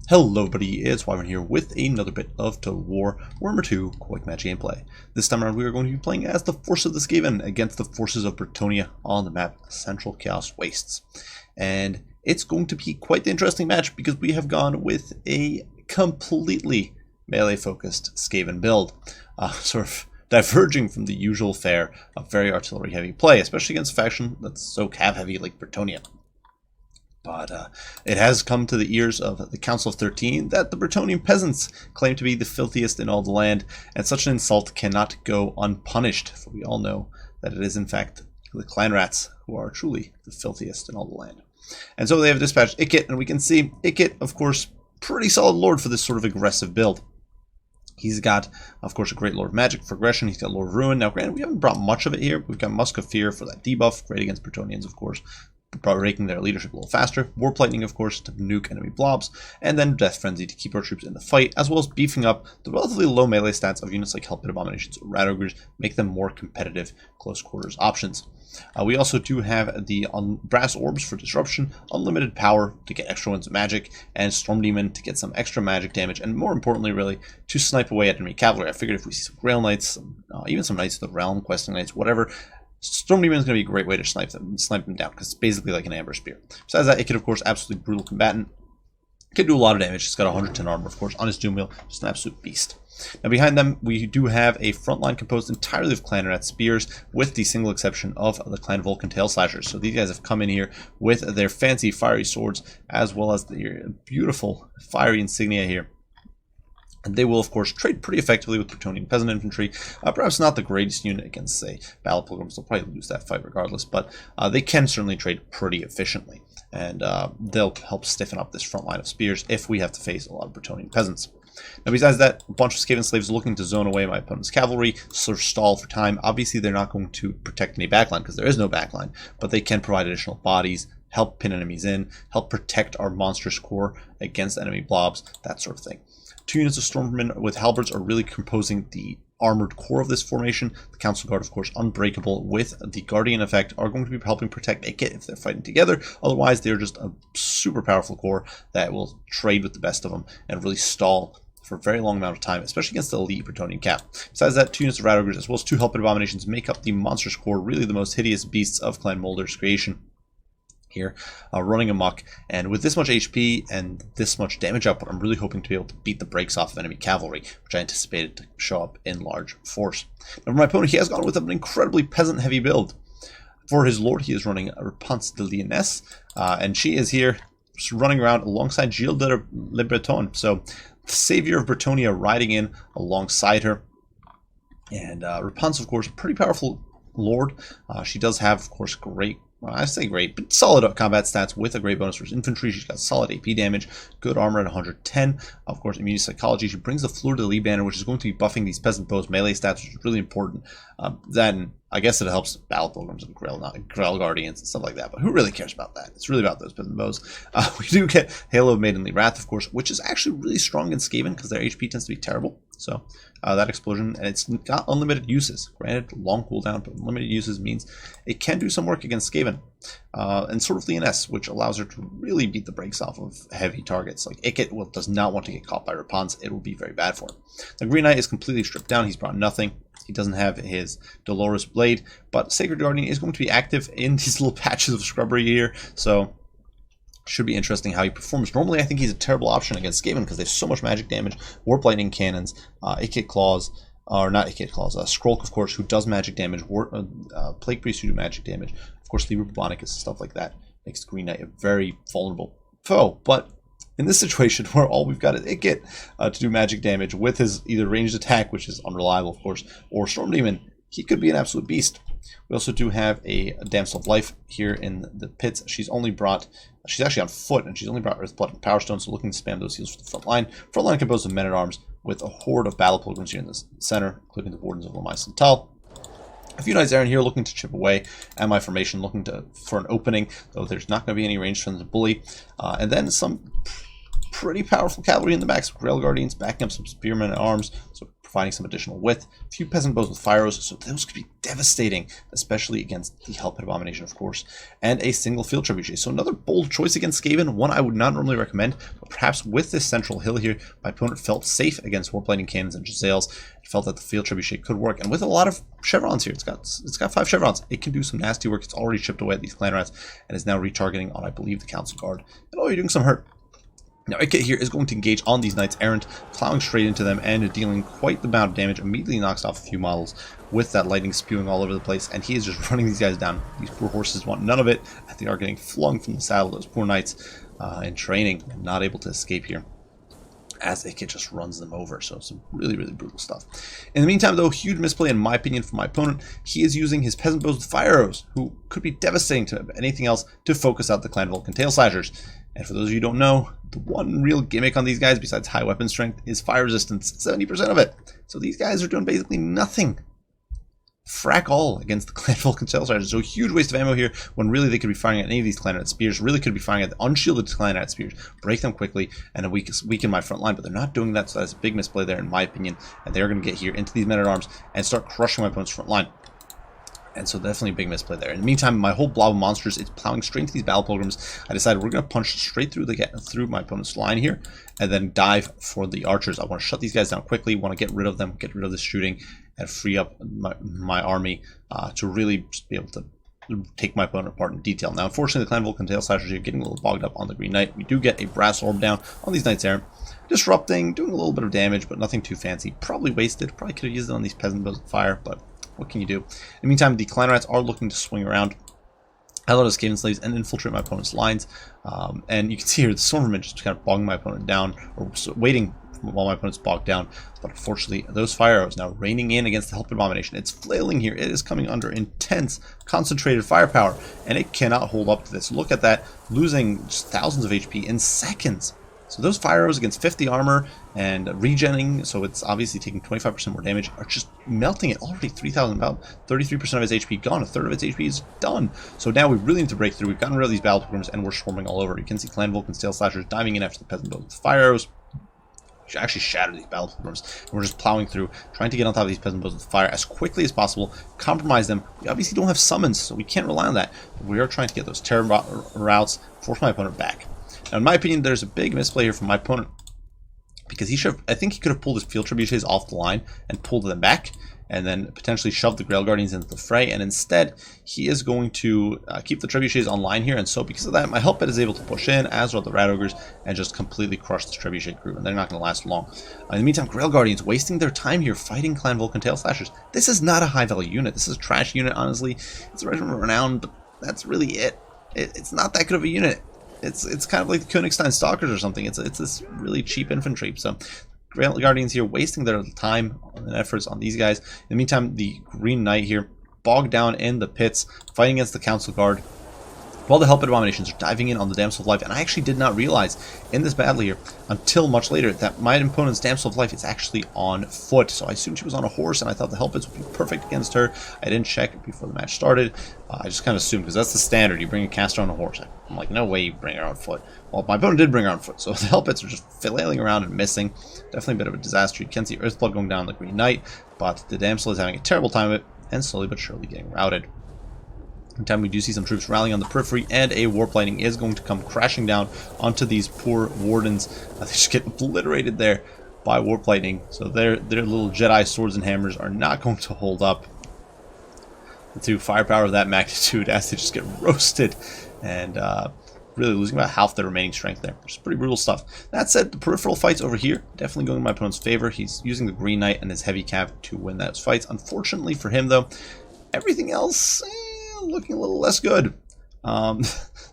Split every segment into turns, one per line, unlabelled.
Hello everybody, it's Wyvern here with another bit of Total War Warhammer 2 quick match gameplay. This time around we are going to be playing as the force of the Skaven against the forces of Brettonia on the map Central Chaos Wastes. And it's going to be quite the interesting match because we have gone with a completely melee focused Skaven build. Sort of diverging from the usual fare of very artillery heavy play, especially against a faction that's so cav heavy like Brettonia. But it has come to the ears of the Council of 13 that the Brettonian peasants claim to be the filthiest in all the land, and such an insult cannot go unpunished, for we all know that it is in fact the clan rats who are truly the filthiest in all the land. And so they have dispatched Ikit, and we can see Ikit, of course, pretty solid lord for this sort of aggressive build. He's got, of course, a great Lord of Magic for aggression. He's got Lord of Ruin. Now, granted, we haven't brought much of it here. We've got Musk of Fear for that debuff, great against Brettonians, of course, making their leadership a little faster. Warp Lightning, of course, to nuke enemy blobs, and then Death Frenzy to keep our troops in the fight, as well as beefing up the relatively low melee stats of units like Hellpit Abominations or Rat Ogres, make them more competitive close quarters options. We also do have the Brass Orbs for disruption, unlimited power to get extra ones of magic, and Storm Demon to get some extra magic damage, and more importantly, really, to snipe away at enemy cavalry. I figured if we see some Grail Knights, even some Knights of the Realm, Questing Knights, whatever, Storm Demon is going to be a great way to snipe them down, because it's basically like an amber spear. Besides that, it can, of course, absolutely brutal combatant. Can do a lot of damage. It's got 110 armor, of course, on his Doom Wheel. Just an absolute beast. Now, behind them, we do have a front line composed entirely of Clan Rat Spears, with the single exception of the Clan Vulcan Tail Slashers. So these guys have come in here with their fancy fiery swords, as well as their beautiful fiery insignia here. And they will, of course, trade pretty effectively with Brettonian Peasant Infantry. Perhaps not the greatest unit against, say, Battle Pilgrims. They'll probably lose that fight regardless, but they can certainly trade pretty efficiently. And they'll help stiffen up this front line of spears if we have to face a lot of Brettonian Peasants. Now, besides that, a bunch of Skaven slaves looking to zone away my opponent's cavalry, sort of stall for time. Obviously, they're not going to protect any backline because there is no backline, but they can provide additional bodies, help pin enemies in, help protect our monstrous core against enemy blobs, that sort of thing. 2 units of Stormmen with halberds are really composing the armored core of this formation. The Council Guard, of course, unbreakable with the Guardian effect, are going to be helping protect Ikit if they're fighting together. Otherwise, they're just a super powerful core that will trade with the best of them and really stall for a very long amount of time, especially against the elite Brettonian cap. Besides that, 2 units of Rat Ogres as well as 2 Hellpit Abominations make up the monstrous core, really the most hideous beasts of Clan Moulder's creation. Here, running amok, and with this much HP and this much damage output, I'm really hoping to be able to beat the brakes off of enemy cavalry, which I anticipated to show up in large force. Now, for my opponent, he has gone with an incredibly peasant-heavy build. For his lord, he is running a Reponse de Lyonesse, and she is here running around alongside Gilles de Le Breton, so the savior of Brettonia riding in alongside her. And Reponse, of course, a pretty powerful lord. She does have, of course, great, well, I say great, but solid combat stats with a great bonus for his infantry. She's got solid AP damage, good armor at 110. Of course, immune psychology. She brings the Fleur de Lis banner, which is going to be buffing these peasant bows melee stats, which is really important. Then I guess it helps Battle Pilgrims and Grail Guardians and stuff like that, but who really cares about that? It's really about those peasant bows. We do get Halo of Maidenly Wrath, of course, which is actually really strong in Skaven because their HP tends to be terrible. So that explosion, and it's got unlimited uses. Granted, long cooldown, but unlimited uses means it can do some work against Skaven. And sort of Lyonesse, which allows her to really beat the brakes off of heavy targets. Like Ikit does not want to get caught by Reponse. It will be very bad for him. The Green Knight is completely stripped down. He's brought nothing. He doesn't have his Dolores Blade, but Sacred Guardian is going to be active in these little patches of scrubbery here, so should be interesting how he performs. Normally, I think he's a terrible option against Skaven because they have so much magic damage. Warp Lightning Cannons, Ikit Claws, or not Ikit Claws, Skrulk, of course, who does magic damage, Plague Priest, who do magic damage, of course, Libra Bonicus, stuff like that, makes the Green Knight a very vulnerable foe, but in this situation where all we've got is Ikit to do magic damage with his either ranged attack, which is unreliable, of course, or Storm Demon, he could be an absolute beast. We also do have a Damsel of Life here in the pits. She's actually on foot, and she's only brought Earth Blood and Power Stone, so looking to spam those heals for the front line. Front line composed of Men-at-Arms with a horde of Battle Pilgrims here in the center, including the Wardens of Lamai Santal. A few Knights Errant here looking to chip away at my formation, looking for an opening, though there's not going to be any range from the bully. And then some pretty powerful cavalry in the back. Some Grail Guardians backing up some Spearmen at arms, so providing some additional width. A few Peasant Bows with fire arrows, so those could be devastating, especially against the Hell Pit Abomination, of course. And a single Field Trebuchet. So another bold choice against Skaven, one I would not normally recommend, but perhaps with this central hill here, my opponent felt safe against Warplating Cannons and Giselles. He felt that the Field Trebuchet could work, and with a lot of chevrons here, it's got 5 chevrons. It can do some nasty work. It's already chipped away at these clan rats, and is now retargeting on, I believe, the Council Guard. And oh, you're doing some hurt. Now, Ikit here is going to engage on these Knights Errant, plowing straight into them and dealing quite the amount of damage. Immediately knocks off a few models with that lightning spewing all over the place, and he is just running these guys down. These poor horses want none of it, and they are getting flung from the saddle. Those poor Knights in training and not able to escape here, as Ikit just runs them over. So some really, really brutal stuff. In the meantime, though, huge misplay in my opinion from my opponent. He is using his Peasant Bows with fire arrows, who could be devastating to anything else, to focus out the Clan Vulcan Tail Slashers. And for those of you who don't know, the one real gimmick on these guys, besides high weapon strength, is fire resistance, 70% of it. So these guys are doing basically nothing. Frack all against the Clan Vulcan Tail Slashers. So huge waste of ammo here, when really they could be firing at any of these Clan Rat Spears, really could be firing at the unshielded Clan Rat Spears, break them quickly, and weaken my front line, but they're not doing that, so that's a big misplay there in my opinion, and they're going to get here into these men-at-arms and start crushing my opponent's front line. And so definitely a big misplay there. In the meantime, my whole blob of monsters is plowing straight into these battle pilgrims. I decided we're going to punch straight through my opponent's line here, and then dive for the archers. I want to shut these guys down quickly, want to get rid of them, get rid of this shooting, and free up my army to really just be able to take my opponent apart in detail. Now, unfortunately, the Clan Vulcan Tail Slashers here getting a little bogged up on the Green Knight. We do get a Brass Orb down on these Knights Errant, disrupting, doing a little bit of damage, but nothing too fancy. Probably wasted. Probably could have used it on these Peasant Bows of fire, but what can you do? In the meantime, the Clan Rats are looking to swing around a lot of Skaven slaves and infiltrate my opponent's lines. And you can see here the Stormvermin just kind of bogging my opponent down, or waiting while my opponent's bogged down. But unfortunately, those fire arrows now raining in against the Hell Pit Abomination. It's flailing here. It is coming under intense, concentrated firepower, and it cannot hold up to this. Look at that, losing just thousands of HP in seconds. So those fire arrows against 50 armor and regenning, so it's obviously taking 25% more damage, are just melting it. Already 3,000, about 33% of his HP gone. A third of its HP is done. So now we really need to break through. We've gotten rid of these battle pilgrims, and we're swarming all over. You can see Clan Vulcan's Tail Slashers diving in after the Peasant Bows with fire arrows. Actually shattered these battle pilgrims, and we're just plowing through, trying to get on top of these Peasant Bows with fire as quickly as possible, compromise them. We obviously don't have summons, so we can't rely on that, but we are trying to get those terror routes, force my opponent back. Now, in my opinion, there's a big misplay here from my opponent, because I think he could have pulled his Field Trebuchets off the line and pulled them back, and then potentially shoved the Grail Guardians into the fray, and instead he is going to keep the Trebuchets online here, and so because of that, my Hell Pit is able to push in, as are the Rat Ogres, and just completely crush this Trebuchet crew, and they're not going to last long. In the meantime, Grail Guardians wasting their time here fighting Clan Vulcan Tail Slashers. This is not a high value unit. This is a trash unit, honestly. It's a Regiment of Renown, but that's really it. It's not that good of a unit. It's kind of like the Königstein Stalkers or something. It's this really cheap infantry. So Grail Guardians here wasting their time and efforts on these guys. In the meantime, the Green Knight here bogged down in the pits, fighting against the Council Guard, while the Hell Pit Abominations are diving in on the Damsel of Life. And I actually did not realize in this battle here, until much later, that my opponent's Damsel of Life is actually on foot. So I assumed she was on a horse, and I thought the Hell Pits would be perfect against her. I didn't check before the match started. I just kind of assumed, because that's the standard. You bring a caster on a horse. I'm like, no way you bring her on foot. Well, my opponent did bring her on foot, so the Hell Pits are just flailing around and missing. Definitely a bit of a disaster. You can see Earthblood going down on the Green Knight, but the Damsel is having a terrible time of it, and slowly but surely getting routed. Meantime, we do see some troops rallying on the periphery, and a Warplating is going to come crashing down onto these poor Wardens. They just get obliterated there by Warplating, so their little Jedi swords and hammers are not going to hold up to firepower of that magnitude, as they just get roasted, and really losing about half their remaining strength there, which is pretty brutal stuff. That said, the peripheral fights over here definitely going in my opponent's favor. He's using the Green Knight and his heavy cav to win those fights. Unfortunately for him, though, everything else looking a little less good.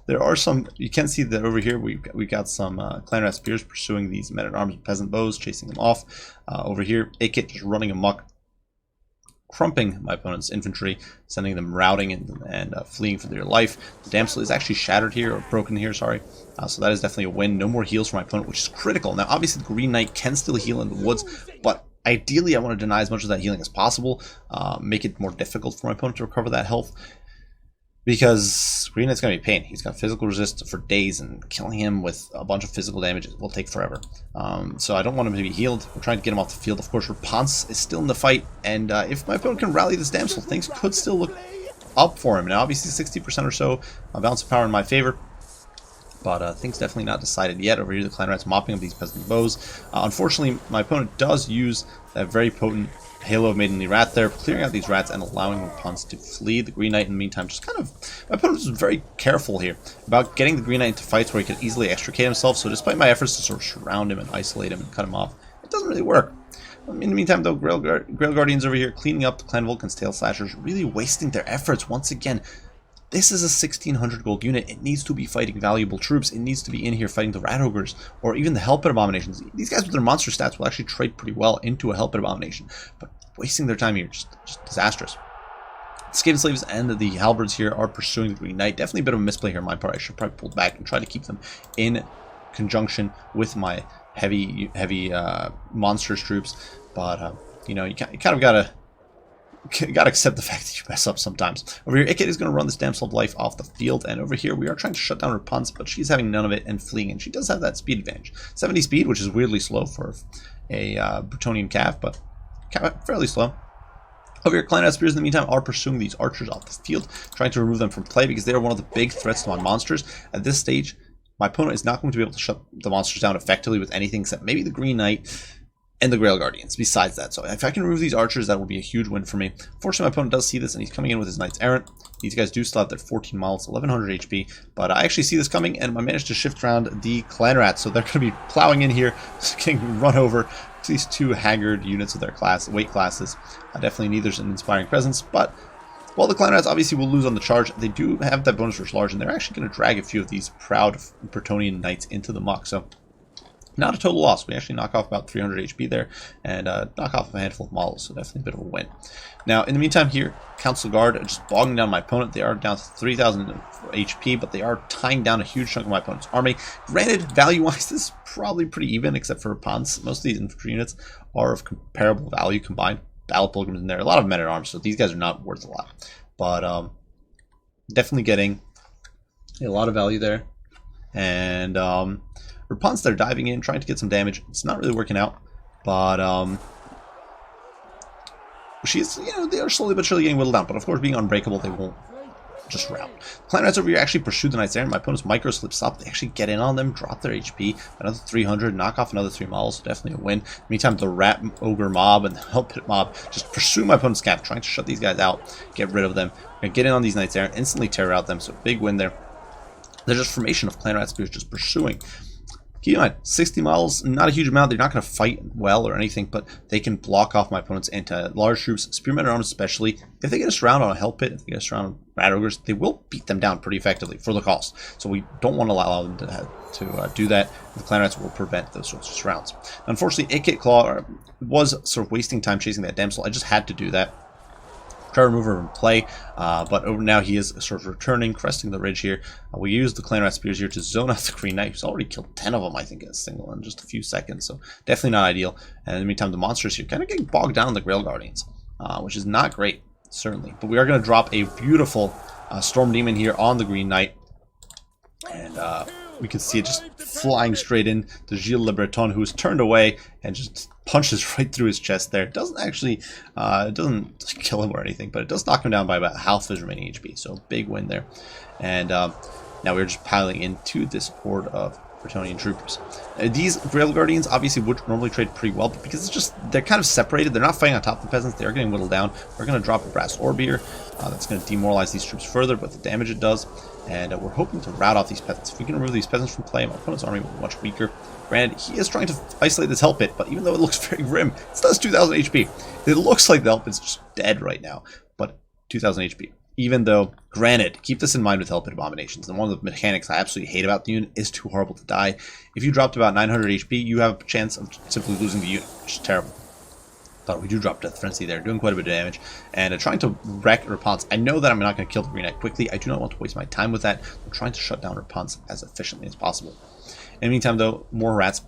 There are some, you can see that over here we got some Clan Rat Spears pursuing these Men-at-Arms with Peasant Bows, chasing them off. Over here, Ikit just running amok, crumping my opponent's infantry, sending them routing and fleeing for their life. The Damsel is actually shattered here, or broken here, sorry. So that is definitely a win. No more heals for my opponent, which is critical. Now, obviously, the Green Knight can still heal in the woods, but ideally, I want to deny as much of that healing as possible, make it more difficult for my opponent to recover that health. Because Green Knight's going to be a pain. He's got physical resist for days, and killing him with a bunch of physical damage will take forever. So I don't want him to be healed. We're trying to get him off the field. Of course, Rapunzel is still in the fight, and if my opponent can rally this damsel, things could still look up for him. Now, obviously, 60% or so balance of power in my favor. But things definitely not decided yet. Over here, the clan rat's mopping up these peasant bows. Unfortunately, my opponent does use that very potent Halo of Maidenly Rat there, clearing out these rats and allowing Rapunzel to flee. The Green Knight, in the meantime, just kind of... My opponent was very careful here about getting the Green Knight into fights where he could easily extricate himself. So despite my efforts to sort of surround him and isolate him and cut him off, it doesn't really work. In the meantime, though, Grail Guardians over here cleaning up the Clan Vulcan's Tail Slashers, really wasting their efforts once again. This is a 1600 gold unit. It needs to be fighting valuable troops. It needs to be in here fighting the Rat Ogres or even the Hellpit Abominations. These guys with their monster stats will actually trade pretty well into a Hellpit Abomination, but wasting their time here, just disastrous. The Skaven Slaves and the Halberds here are pursuing the Green Knight. Definitely a bit of a misplay here on my part. I should probably pull back and try to keep them in conjunction with my heavy monsters troops. But you know, you kind of gotta accept the fact that you mess up sometimes. Over here, Ikit is going to run this Damsel of Life off the field, and over here we are trying to shut down Rapunzel, but she's having none of it and fleeing, and she does have that speed advantage. 70 speed, which is weirdly slow for a Brettonian Cav, but fairly slow. Over here, Clan Spears in the meantime are pursuing these archers off the field, trying to remove them from play because they are one of the big threats to my monsters. At this stage, my opponent is not going to be able to shut the monsters down effectively with anything except maybe the Green Knight and the Grail Guardians. Besides that, so if I can remove these archers, that will be a huge win for me. Fortunately, my opponent does see this, and he's coming in with his Knights Errant. These guys do still have their 14 miles, 1100 HP, but I actually see this coming, and I managed to shift around the Clan Rats, so they're going to be plowing in here, getting run over. These two haggard units of their weight classes. Definitely neither an inspiring presence, but while the Clan Rats obviously will lose on the charge, they do have that bonus versus large, and they're actually going to drag a few of these proud Brettonian Knights into the muck. So not a total loss. We actually knock off about 300 HP there and knock off a handful of models, so definitely a bit of a win. Now, in the meantime here, Council Guard are just bogging down my opponent. They are down to 3,000 HP, but they are tying down a huge chunk of my opponent's army. Granted, value-wise, this is probably pretty even, except for Rapunzel. Most of these infantry units are of comparable value combined. Battle Pilgrims in there, a lot of men-at-arms, so these guys are not worth a lot. But definitely getting a lot of value there. And Rapunzel, they're diving in, trying to get some damage. It's not really working out, but she's, you know, they are slowly but surely getting whittled down. But of course, being unbreakable, they won't just rout. Clan Rats over here actually pursue the Knights Errant. My opponent's micro slips up. They actually get in on them, drop their HP, another 300, knock off another 3 models. So definitely a win. Meantime, the Rat Ogre mob and the Hellpit mob just pursue my opponent's camp, trying to shut these guys out, get rid of them, and get in on these Knights Errant, instantly tear out them. So big win there. There's just formation of Clan Rat Spears just pursuing. Keep in mind, 60 models, not a huge amount. They're not going to fight well or anything, but they can block off my opponent's anti-large troops, Spearmen at Arms especially. If they get us around on a Hellpit, if they get us around on Rat Ogres, they will beat them down pretty effectively for the cost. So we don't want to allow them to do that. The Clan Rats will prevent those sorts of surrounds. Unfortunately, Ikit Claw was sort of wasting time chasing that Damsel. I just had to do that. Try to remove her from play, but over now he is sort of returning, cresting the ridge here. We use the Clan Rat Spears here to zone out the Green Knight, who's already killed 10 of them, I think, in a single in just a few seconds, so definitely not ideal. And in the meantime, the monsters here kind of getting bogged down in the Grail Guardians, which is not great, certainly. But we are going to drop a beautiful Storm Demon here on the Green Knight, and we can see it just flying straight in to Gilles Le Breton, who is turned away and just punches right through his chest there. It doesn't actually, it doesn't kill him or anything, but it does knock him down by about half his remaining HP. So big win there. And now we're just piling into this horde of Brettonian troopers. These Grail Guardians obviously would normally trade pretty well, but because it's just, they're kind of separated. They're not fighting on top of the peasants. They are getting whittled down. We're going to drop a Brass Orb here. That's going to demoralize these troops further, but the damage it does. And we're hoping to rout off these peasants. If we can remove these peasants from play, my opponent's army will be much weaker. Granted, he is trying to isolate this Hellpit, but even though it looks very grim, it still has 2,000 HP. It looks like the Hellpit's just dead right now, but 2,000 HP. Even though, granted, keep this in mind with Hellpit Abominations, and one of the mechanics I absolutely hate about the unit is too horrible to die. If you dropped about 900 HP, you have a chance of simply losing the unit, which is terrible. But we do drop Death Frenzy there, doing quite a bit of damage, and trying to wreck Rapunzel. I know that I'm not going to kill the Green Knight quickly. I do not want to waste my time with that. I'm trying to shut down Rapunzel as efficiently as possible. In the meantime, though, more rats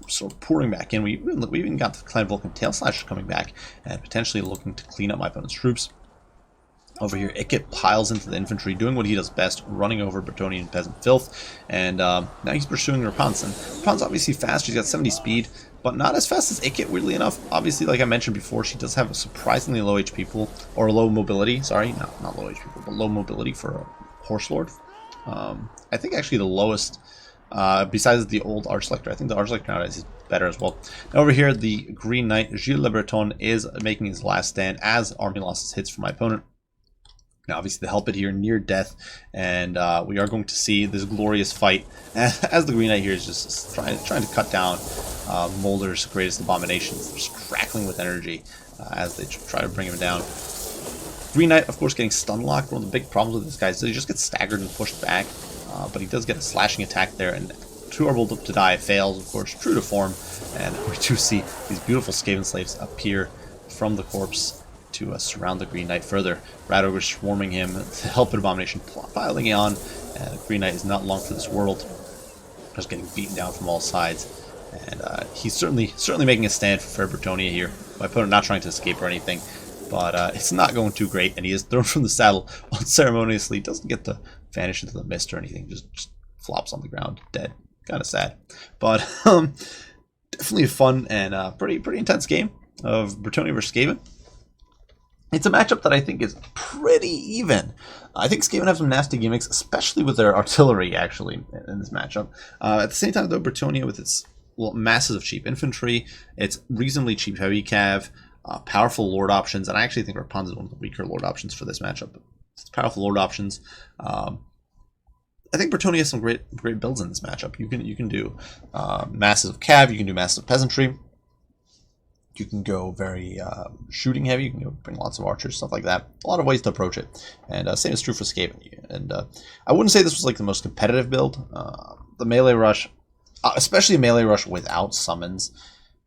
sort of pouring back in. We even got the Clan Vulcan Tail Slasher coming back, and potentially looking to clean up my opponent's troops. Over here, Ikit piles into the infantry, doing what he does best, running over Brettonian peasant filth, and now he's pursuing Rapunz. And Rapunz obviously fast, she's got 70 speed, but not as fast as Ikit, weirdly enough. Obviously, like I mentioned before, she does have a surprisingly low HP pool, or low pool, sorry, not low HP pool, but low mobility for a Horse Lord. I think actually the lowest, besides the old Archlector, I think the Archlector nowadays is better as well. Now over here, the Green Knight, Gilles Le Breton, is making his last stand as army losses hits for my opponent. Now, obviously, the Helpit here near death, and we are going to see this glorious fight as the Green Knight here is just trying to cut down Molder's greatest abominations, just crackling with energy as they try to bring him down. Green Knight, of course, getting stun locked. One of the big problems with this guy is that he just gets staggered and pushed back, but he does get a slashing attack there, and Too Horrible to Die fails, of course, true to form, and we do see these beautiful Skaven slaves appear from the corpse to surround the Green Knight further. Rat Ogre swarming him, the Helpit Abomination piling on, and the Green Knight is not long for this world. Just getting beaten down from all sides, and he's certainly making a stand for Brettonia here. My opponent not trying to escape or anything, but it's not going too great, and he is thrown from the saddle unceremoniously. Doesn't get to vanish into the mist or anything, just flops on the ground, dead. Kind of sad, but definitely a fun and pretty intense game of Brettonia versus Skaven. It's a matchup that I think is pretty even. I think Skaven have some nasty gimmicks, especially with their artillery, actually, in this matchup. At the same time, though, Brettonia, with its masses of cheap infantry, its reasonably cheap heavy cav, powerful lord options, and I actually think Rapunzel is one of the weaker lord options for this matchup. It's powerful lord options. I think Brettonia has some great builds in this matchup. You can do masses of cav, you can do masses of peasantry. You can go very shooting heavy. You can bring lots of archers, stuff like that. A lot of ways to approach it. And same is true for Skaven. And I wouldn't say this was like the most competitive build. The melee rush, especially a melee rush without summons,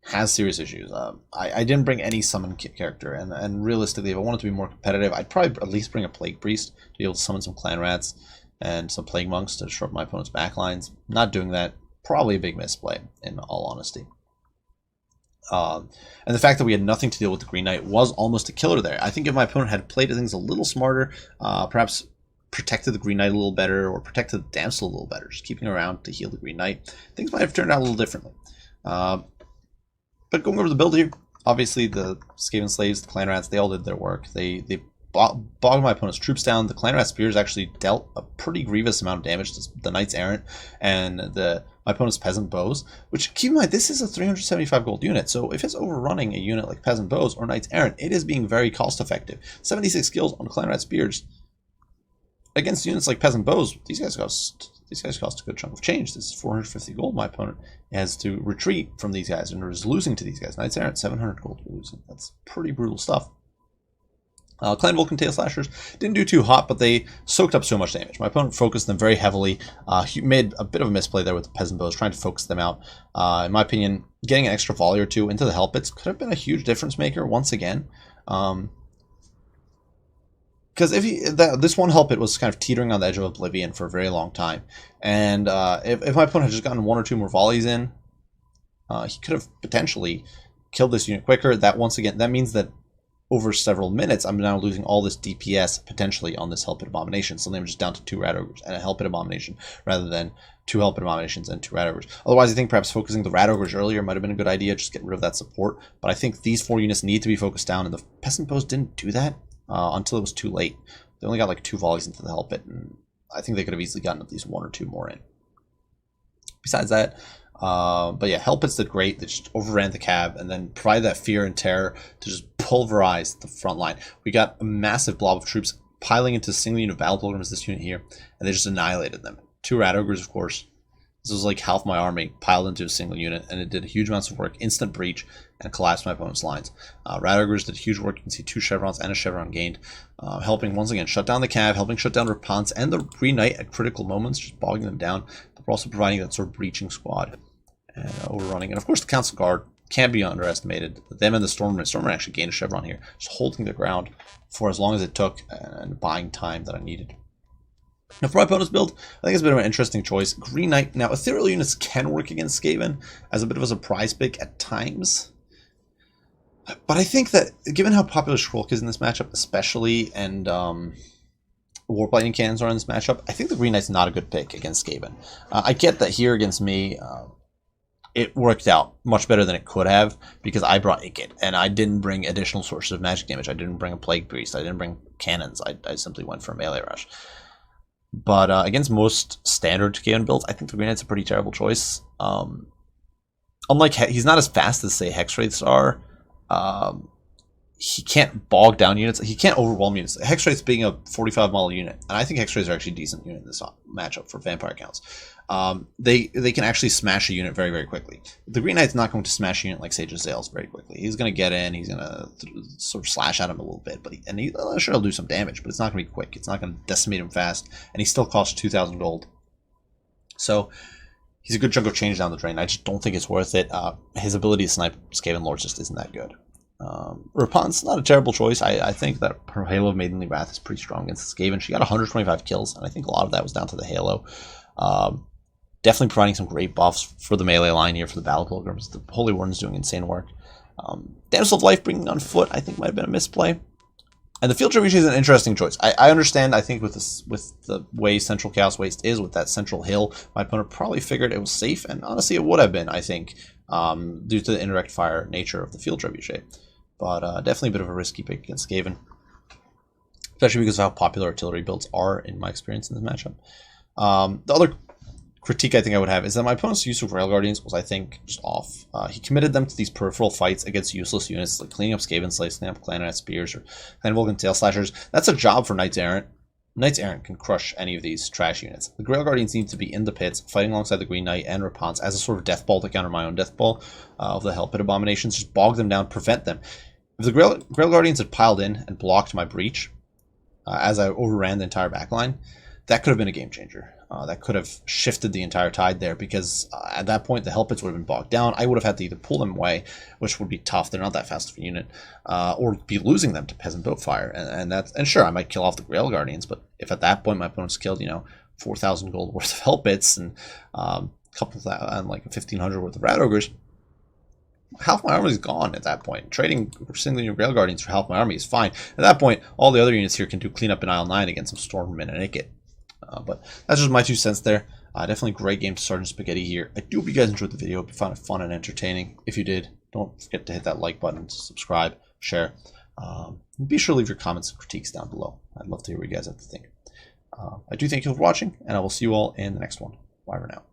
has serious issues. I didn't bring any summon character. And realistically, if I wanted to be more competitive, I'd probably at least bring a Plague Priest to be able to summon some Clan Rats and some Plague Monks to disrupt my opponent's backlines. Not doing that, probably a big misplay, in all honesty. And the fact that we had nothing to deal with the Green Knight was almost a killer there. I think if my opponent had played things a little smarter, perhaps protected the Green Knight a little better, or protected the Damsel a little better, just keeping around to heal the Green Knight, things might have turned out a little differently. But going over the build here, obviously the Skaven Slaves, the Clan Rats, they all did their work. They bogged my opponent's troops down. The Clan Rat Spears actually dealt a pretty grievous amount of damage to the Knights Errant and my opponent's Peasant Bows, which, keep in mind, this is a 375 gold unit, so if it's overrunning a unit like Peasant Bows or Knights Errant, it is being very cost effective. 76 skills on Clan Rat Spears against units like Peasant Bows, these guys cost a good chunk of change. This is 450 gold. My opponent has to retreat from these guys and is losing to these guys. Knights Errant, 700 gold we're losing. That's pretty brutal stuff. Clan Vulcan Tail Slashers didn't do too hot, but they soaked up so much damage. My opponent focused them very heavily. He made a bit of a misplay there with the Peasant Bows, trying to focus them out. In my opinion, getting an extra volley or two into the Helpits could have been a huge difference maker once again. Because this one Helpit was kind of teetering on the edge of oblivion for a very long time. And if my opponent had just gotten one or two more volleys in, he could have potentially killed this unit quicker. That, once again, that means that over several minutes, I'm now losing all this DPS potentially on this Helpit Abomination. Suddenly I'm just down to 2 Rat Ogres and a Helpit Abomination rather than 2 Helpit Abominations and 2 Rat Ogres. Otherwise, I think perhaps focusing the Rat Ogres earlier might have been a good idea, just getting rid of that support. But I think these 4 units need to be focused down, and the Peasant Bows didn't do that until it was too late. They only got like 2 volleys into the Helpit, and I think they could have easily gotten at least 1 or 2 more in. Besides that, but yeah, Helpits did great. They just overran the cab and then provided that fear and terror to just pulverize the front line. We got a massive blob of troops piling into a single unit of battle pilgrims, this unit here, and they just annihilated them. 2 Rat Ogres, of course. This was like half my army piled into a single unit, and it did huge amounts of work, instant breach, and collapsed my opponent's lines. Rat Ogres did huge work. You can see 2 chevrons and a chevron gained, helping once again shut down the cab, helping shut down Rapunzel and the Green Knight at critical moments, just bogging them down, but we're also providing that sort of breaching squad and overrunning. And of course, the Council Guard can't be underestimated. Them and the Stormer actually gained a chevron here, just holding their ground for as long as it took and buying time that I needed. Now, for my opponent's build, I think it's a bit of an interesting choice. Green Knight. Now, ethereal units can work against Skaven as a bit of a surprise pick at times. But I think that given how popular Shulk is in this matchup, especially, and Warp Lightning Cannons are in this matchup, I think the Green Knight's not a good pick against Skaven. I get that here against me, it worked out much better than it could have because I brought Icket and I didn't bring additional sources of magic damage. I didn't bring a Plague Priest. I didn't bring cannons. I simply went for a melee rush. But against most standard Skaven builds, I think the Green Knight's a pretty terrible choice. Unlike he's not as fast as say Hex Wraiths are. He can't bog down units. He can't overwhelm units. Hex Wraiths being a 45 model unit, and I think Hex Wraiths are actually a decent unit in this matchup for vampire counts. They can actually smash a unit very, very quickly. The Green Knight's not going to smash a unit like Sage of Zales very quickly. He's going to get in. He's going to sort of slash at him a little bit, but sure he'll do some damage, but it's not going to be quick. It's not going to decimate him fast, and he still costs 2,000 gold. So he's a good chunk of change down the drain. I just don't think it's worth it. His ability to snipe Skaven Lords just isn't that good. Rapun's not a terrible choice. I think that her Halo of Maidenly Wrath is pretty strong against Skaven. She got 125 kills, and I think a lot of that was down to the Halo. Definitely providing some great buffs for the melee line here for the Battle Pilgrims. The Holy Warden's doing insane work. Damsel of Life bringing on foot, I think, might have been a misplay. And the Field Trebuchet is an interesting choice. I understand, I think, with the way Central Chaos Waste is, with that central hill, my opponent probably figured it was safe, and honestly it would have been, I think, due to the indirect fire nature of the Field Trebuchet. But definitely a bit of a risky pick against Skaven, especially because of how popular artillery builds are, in my experience, in this matchup. The other critique I think I would have is that my opponent's use of Rail Guardians was, I think, just off. He committed them to these peripheral fights against useless units, like cleaning up Skaven Slaves, cleaning up Clannad Spears, or Clan Vulcan Tail Slashers. That's a job for Knights Errant. Knights Errant can crush any of these trash units. The Grail Guardians need to be in the pits, fighting alongside the Green Knight and Rapunz as a sort of death ball to counter my own death ball of the Hell Pit Abominations. Just bog them down, prevent them. If the Grail Guardians had piled in and blocked my breach as I overran the entire backline, that could have been a game changer. That could have shifted the entire tide there, because at that point the Hell Pits would have been bogged down. I would have had to either pull them away, which would be tough. They're not that fast of a unit, or be losing them to Peasant Boat Fire. And sure, I might kill off the Grail Guardians, but if at that point my opponent's killed, 4,000 gold worth of Hell Pits and a couple of that, and like 1,500 worth of Rat Ogres, half my army is gone at that point. Trading single unit Grail Guardians for half my army is fine. At that point, all the other units here can do cleanup in Isle 9 against some Stormmen and Icket. But that's just my 2 cents there. Definitely great game to Sergeant Spaghetti here. I do hope you guys enjoyed the video. Hope you found it fun and entertaining. If you did, don't forget to hit that like button, subscribe, share. Be sure to leave your comments and critiques down below. I'd love to hear what you guys have to think. I do thank you for watching, and I will see you all in the next one. Bye for now.